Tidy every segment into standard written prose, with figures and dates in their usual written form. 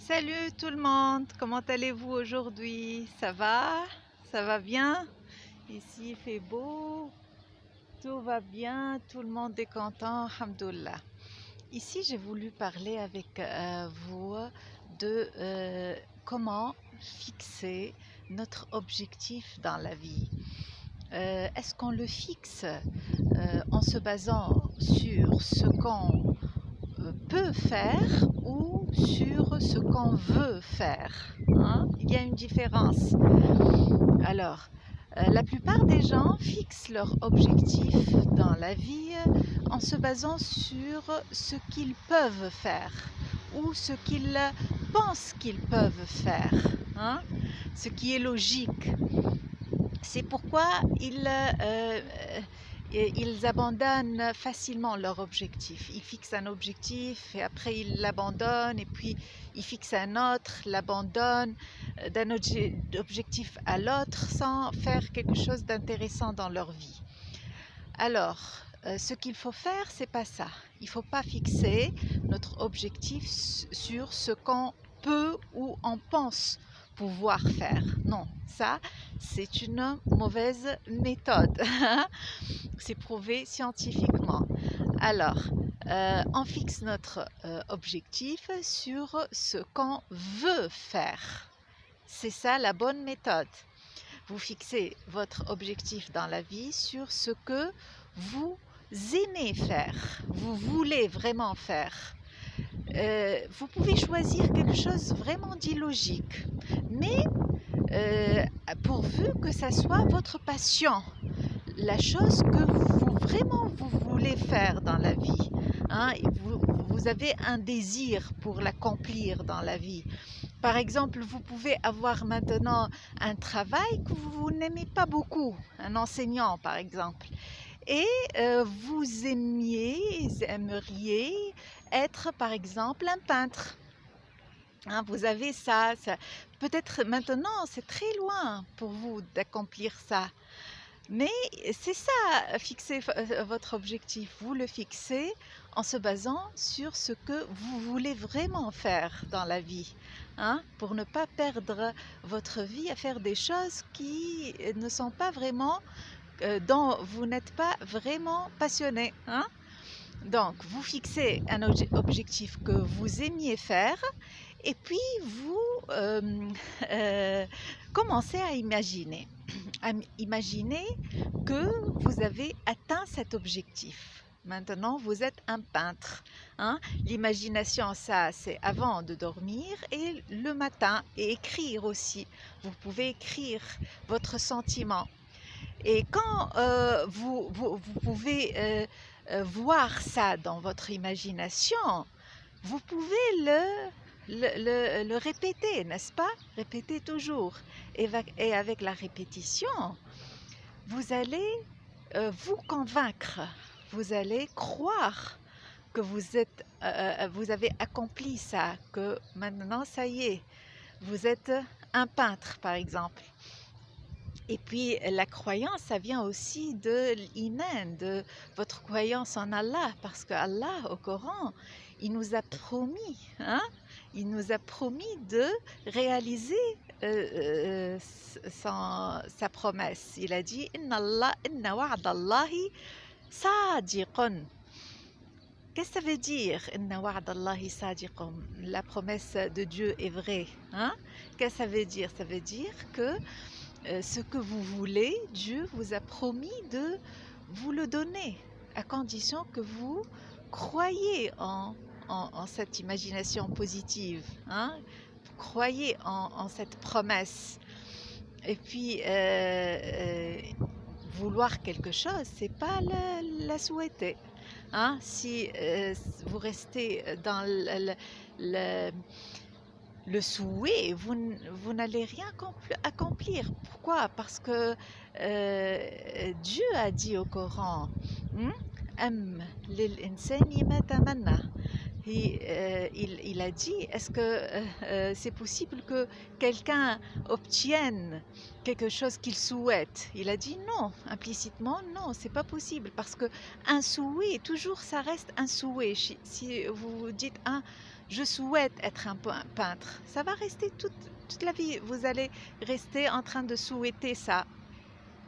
Salut tout le monde, comment allez-vous aujourd'hui? Ça va? Ça va bien? Ici il fait beau, tout va bien, tout le monde est content, alhamdoulilah. Ici j'ai voulu parler avec vous de comment fixer notre objectif dans la vie. Est-ce qu'on le fixe en se basant sur ce qu'on peut faire ou sur ce qu'on veut faire, hein? Il y a une différence. Alors, la plupart des gens fixent leur objectif dans la vie en se basant sur ce qu'ils peuvent faire ou ce qu'ils pensent qu'ils peuvent faire, hein? Ce qui est logique. C'est pourquoi ils abandonnent facilement leur objectif. Ils fixent un objectif et après ils l'abandonnent et puis ils fixent un autre, l'abandonnent d'un objectif à l'autre sans faire quelque chose d'intéressant dans leur vie. Alors, ce qu'il faut faire, c'est pas ça. Il ne faut pas fixer notre objectif sur ce qu'on peut ou on pense pouvoir faire. Non, ça, c'est une mauvaise méthode. C'est prouvé scientifiquement. Alors, on fixe notre objectif sur ce qu'on veut faire. C'est ça la bonne méthode. Vous fixez votre objectif dans la vie sur ce que vous aimez faire, vous voulez vraiment faire. Vous pouvez choisir quelque chose vraiment d'illogique, mais pourvu que ça soit votre passion, la chose que vous voulez faire dans la vie, hein, vous avez un désir pour l'accomplir dans la vie. Par exemple, vous pouvez avoir maintenant un travail que vous n'aimez pas beaucoup, un enseignant par exemple, et vous aimeriez être par exemple un peintre. Hein, vous avez ça. Peut-être maintenant c'est très loin pour vous d'accomplir ça. Mais c'est ça, fixer votre objectif. Vous le fixez en se basant sur ce que vous voulez vraiment faire dans la vie, hein, pour ne pas perdre votre vie à faire des choses qui ne sont pas vraiment, dont vous n'êtes pas vraiment passionné, hein. Donc, vous fixez un objectif que vous aimiez faire et puis vous commencez à imaginer. Imaginez que vous avez atteint cet objectif. Maintenant, vous êtes un peintre, hein? L'imagination, ça, c'est avant de dormir et le matin, et écrire aussi. Vous pouvez écrire votre sentiment. Et quand vous pouvez voir ça dans votre imagination, vous pouvez le répéter, n'est-ce pas? Répéter toujours. Et avec la répétition, vous allez vous convaincre, vous allez croire que vous avez accompli ça, que maintenant, ça y est, vous êtes un peintre, par exemple. Et puis la croyance, ça vient aussi de l'iman, de votre croyance en Allah, parce que Allah, au Coran, il nous a promis, hein, il nous a promis de réaliser sa promesse. Il a dit Inna wa'dallahi sadiqun. Qu'est-ce que ça veut dire Inna wa'dallahi sadiqun? La promesse de Dieu est vraie, hein? Qu'est-ce que ça veut dire? Ça veut dire que ce que vous voulez, Dieu vous a promis de vous le donner, à condition que vous croyez en cette imagination positive, hein? Vous croyez en cette promesse. Et puis, vouloir quelque chose, c'est pas la souhaiter, hein? Si vous restez dans le souhait, vous n'allez rien accomplir. Pourquoi? Parce que Dieu a dit au Coran, Am lil insani ma tamanna. Il a dit, est-ce que c'est possible que quelqu'un obtienne quelque chose qu'il souhaite? Il a dit non, implicitement non, c'est pas possible parce que un souhait, toujours ça reste un souhait. Si vous dites je souhaite être un peintre. Ça va rester toute la vie. Vous allez rester en train de souhaiter ça.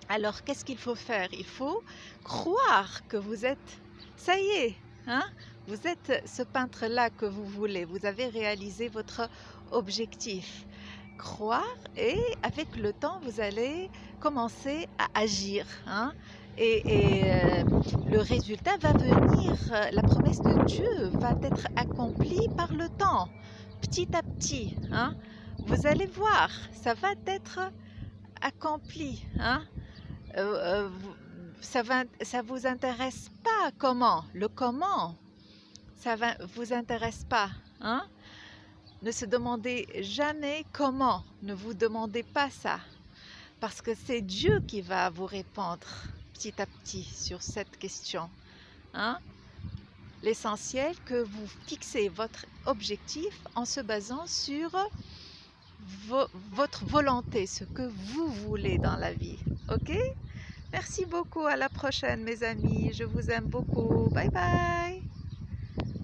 Alors, qu'est-ce qu'il faut faire? Il faut croire que vous êtes, ça y est, hein? Vous êtes ce peintre-là que vous voulez. Vous avez réalisé votre objectif. Croire et avec le temps, vous allez commencer à agir, hein? Et le résultat va venir, la promesse de Dieu va être accomplie par le temps, petit à petit, hein? Vous allez voir, ça va être accompli, hein? Ça vous intéresse pas comment? Le comment, ça vous intéresse pas, hein? Ne se demandez jamais comment, ne vous demandez pas ça, parce que c'est Dieu qui va vous répondre petit à petit sur cette question, hein? L'essentiel que vous fixez votre objectif en se basant sur votre volonté, ce que vous voulez dans la vie, ok? Merci beaucoup, à la prochaine mes amis, je vous aime beaucoup, bye bye.